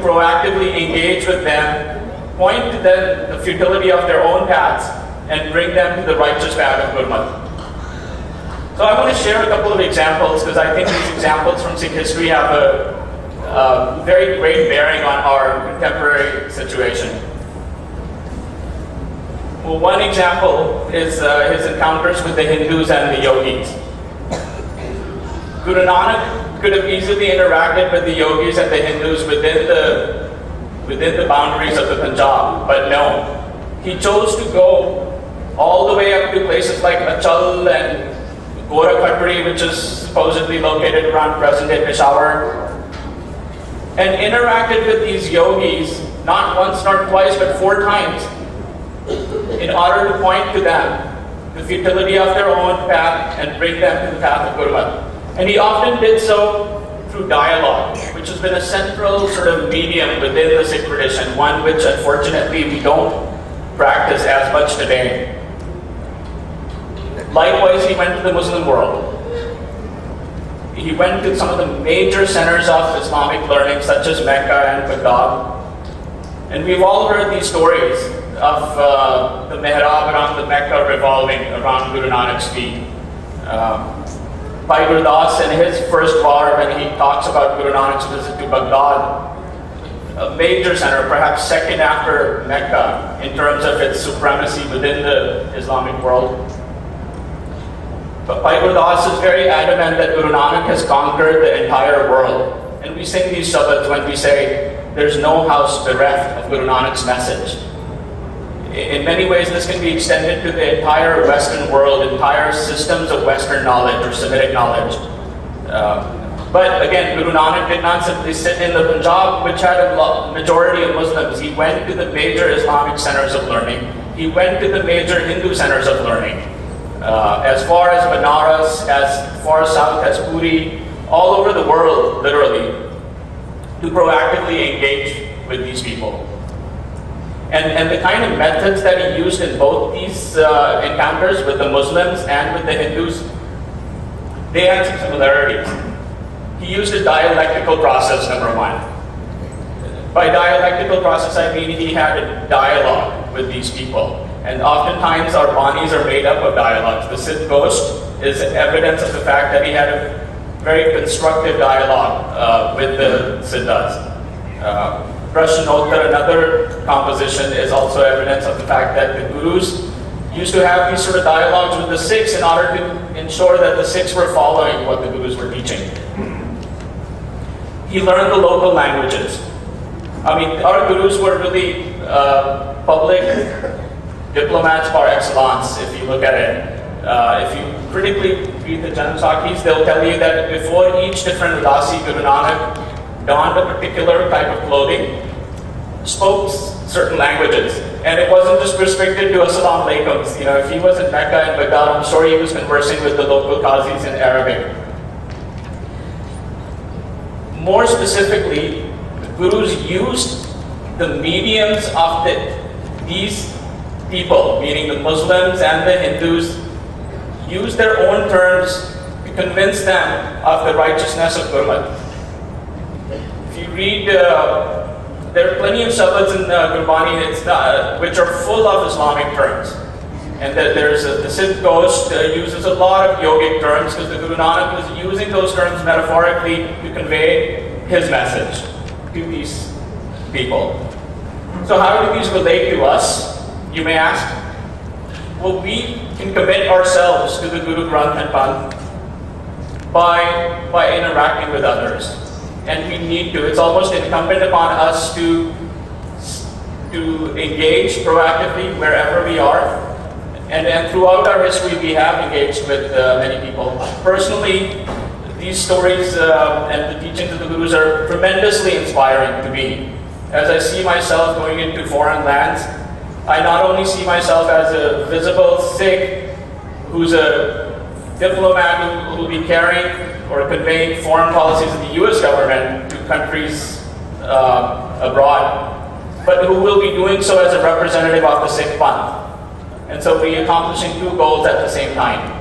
proactively engage with them, point to them the futility of their own paths, and bring them to the righteous path of Gurmat. So I want to share a couple of examples because I think these examples from Sikh history have a very great bearing on our contemporary situation. Well, one example is his encounters with the Hindus and the yogis. Guru Nanak could have easily interacted with the yogis and the Hindus within the boundaries of the Punjab, but no. He chose to go all the way up to places like Achal and Gorakhatri, which is supposedly located around present-day Peshawar, and interacted with these yogis not once, not twice, but 4 times in order to point to them the futility of their own path and bring them to the path of Gurmat. And he often did so through dialogue, which has been a central sort of medium within the Sikh tradition, one which unfortunately we don't practice as much today. Likewise, he went to the Muslim world. He went to some of the major centers of Islamic learning, such as Mecca and Baghdad. And we've all heard these stories of the mihrab around the Mecca revolving around Guru Nanak's feet. Bhai Gurdas in his first war, when he talks about Guru Nanak's visit to Baghdad, a major center, perhaps second after Mecca in terms of its supremacy within the Islamic world. But Bhai Gurdas is very adamant that Guru Nanak has conquered the entire world. And we sing these shabads when we say, there's no house bereft of Guru Nanak's message. In many ways, this can be extended to the entire Western world, entire systems of Western knowledge or Semitic knowledge. But again, Guru Nanak did not simply sit in the Punjab, which had a majority of Muslims. He went to the major Islamic centers of learning. He went to the major Hindu centers of learning. As far as Banaras, as far south as Puri, all over the world, literally, to proactively engage with these people. And the kind of methods that he used in both these encounters with the Muslims and with the Hindus, they had some similarities. He used a dialectical process, number one. By dialectical process, I mean he had a dialogue with these people. And oftentimes our banis are made up of dialogues. The Siddh Gosht is evidence of the fact that he had a very constructive dialogue with the Siddhas. Prashnotter, another composition, is also evidence of the fact that the Gurus used to have these sort of dialogues with the Sikhs in order to ensure that the Sikhs were following what the Gurus were teaching. He learned the local languages. I mean, our Gurus were really public diplomats par excellence, if you look at it. If you critically read the Baisakhi, they'll tell you that before each different Udasi, Guru Nanak donned a particular type of clothing, spoke certain languages. And it wasn't just restricted to Assalamu Alaikums. You know, if he was in Mecca and Baghdad, I'm sure he was conversing with the local Qazis in Arabic. More specifically, the Gurus used the mediums of these people, meaning the Muslims and the Hindus, used their own terms to convince them of the righteousness of Gurmat. If you read, there are plenty of shabads in Gurbani which are full of Islamic terms. And that the Siddh Gosht uses a lot of yogic terms because the Guru Nanak was using those terms metaphorically to convey his message to these people. So how do these relate to us, you may ask? Well, we can commit ourselves to the Guru Granth and Panth by interacting with others. And we need to. It's almost incumbent upon us to engage proactively wherever we are. And throughout our history, we have engaged with many people. Personally, these stories and the teachings of the Gurus are tremendously inspiring to me. As I see myself going into foreign lands, I not only see myself as a visible Sikh who's a diplomat who will be carrying or conveying foreign policies of the US government to countries abroad, but who will be doing so as a representative of the Sikh Panth. And so we're accomplishing two goals at the same time.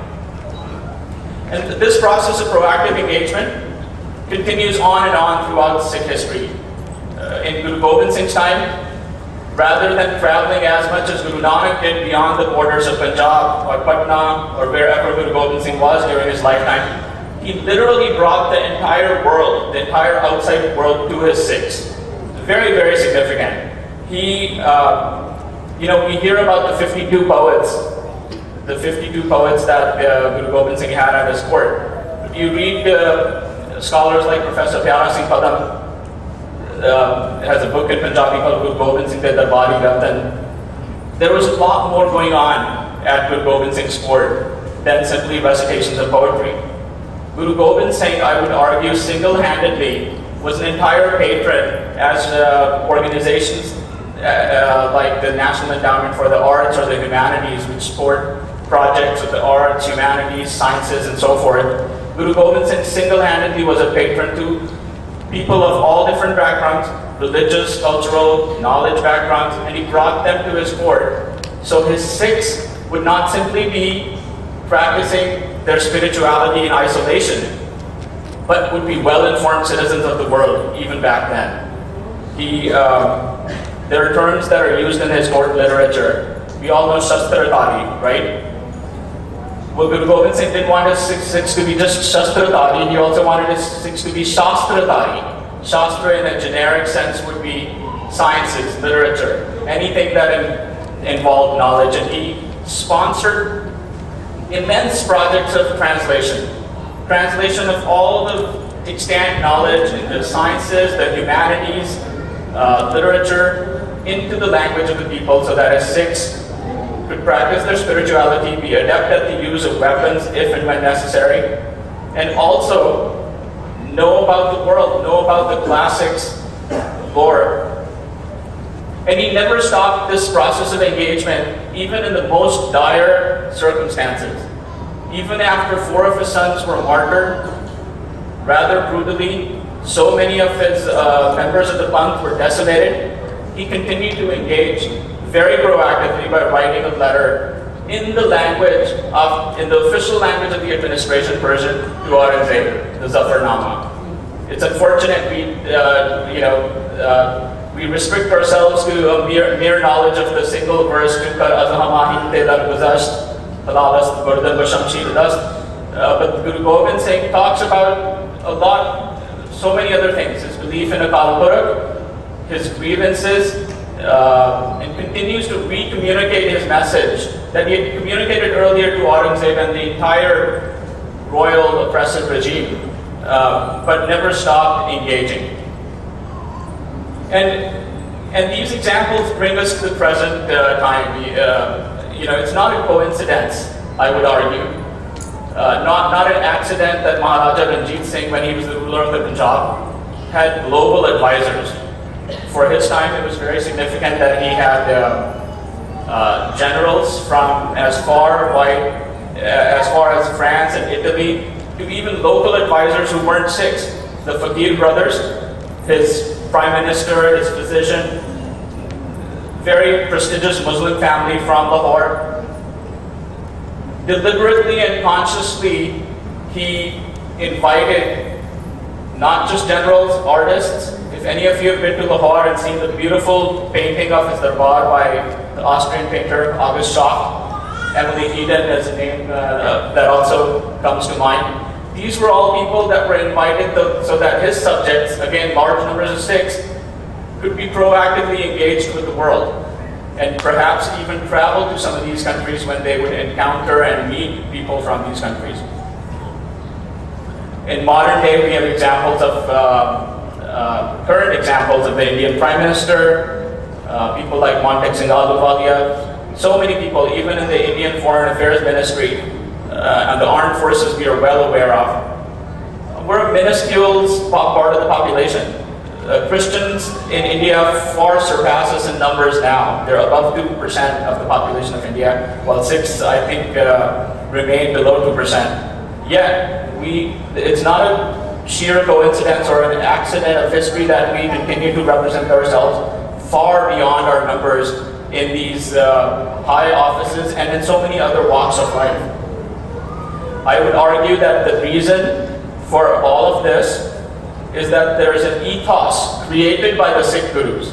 And this process of proactive engagement continues on and on throughout Sikh history. in Guru Gobind Singh's time, rather than traveling as much as Guru Nanak did beyond the borders of Punjab or Patna or wherever Guru Gobind Singh was during his lifetime, he literally brought the entire world, the entire outside world to his Sikhs. Very, very significant. He, we hear about the 52 poets that Guru Gobind Singh had at his court. You read scholars like Professor Pyara Singh Padam, has a book in Punjabi called Guru Gobind Singh De Darbari Ratan. There was a lot more going on at Guru Gobind Singh's court than simply recitations of poetry. Guru Gobind Singh, I would argue, single-handedly was an entire patron as organizations like the National Endowment for the Arts or the Humanities, which support projects of the arts, humanities, sciences, and so forth. Guru Gobind Singh single-handedly was a patron to people of all different backgrounds, religious, cultural, knowledge backgrounds, and he brought them to his court. So his Sikhs would not simply be practicing their spirituality in isolation, but would be well-informed citizens of the world, even back then. There are terms that are used in his court literature. We all know Shastradhari, right? Well, Guru Gobind Singh didn't want his Sikhs to be just Shastradhari, he also wanted his Sikhs to be Shastradhari. Shastra in a generic sense would be sciences, literature, anything that involved knowledge, and he sponsored immense projects of translation. Translation of all the extant knowledge in the sciences, the humanities, literature, into the language of the people so that his Sikhs could practice their spirituality, be adept at the use of weapons if and when necessary, and also know about the world, know about the classics, lore. And he never stopped this process of engagement, even in the most dire circumstances. Even after 4 of his sons were martyred, rather brutally, so many of his members of the Panth were decimated, he continued to engage very proactively by writing a letter in the official language of the administration, Persian, to Aurangzeb, the Zafarnama. It's unfortunate we restrict ourselves to a mere knowledge of the single verse, but Guru Gobind Singh talks about so many other things. His belief in Akal Purakh, his grievances, and continues to re-communicate his message that he had communicated earlier to Aurangzeb and the entire royal oppressive regime, but never stopped engaging. And these examples bring us to the present time. It's not a coincidence, I would argue. Not an accident that Maharaja Ranjit Singh, when he was the ruler of the Punjab, had global advisors. For his time, it was very significant that he had generals from as far as France and Italy, to even local advisors who weren't Sikhs. The Fakir brothers, his prime minister, his physician, very prestigious Muslim family from Lahore. Deliberately and consciously, he invited not just generals, artists. If any of you have been to Lahore and seen the beautiful painting of his darbar by the Austrian painter August Schacht, Emily Eden is a name that also comes to mind. These were all people that were invited so that his subjects, again large numbers of Sikhs, could be proactively engaged with the world, and perhaps even travel to some of these countries when they would encounter and meet people from these countries. In modern day, we have examples of current examples of the Indian Prime Minister, people like Montek Singh Ahluwalia, so many people, even in the Indian Foreign Affairs Ministry and the armed forces we are well aware of. We're a minuscule part of the population. Christians in India far surpass us in numbers now. They're above 2% of the population of India, while Sikhs, I think, remain below 2%. Yet, it's not a sheer coincidence or an accident of history that we continue to represent ourselves far beyond our numbers in these high offices and in so many other walks of life. I would argue that the reason for all of this is that there is an ethos created by the Sikh Gurus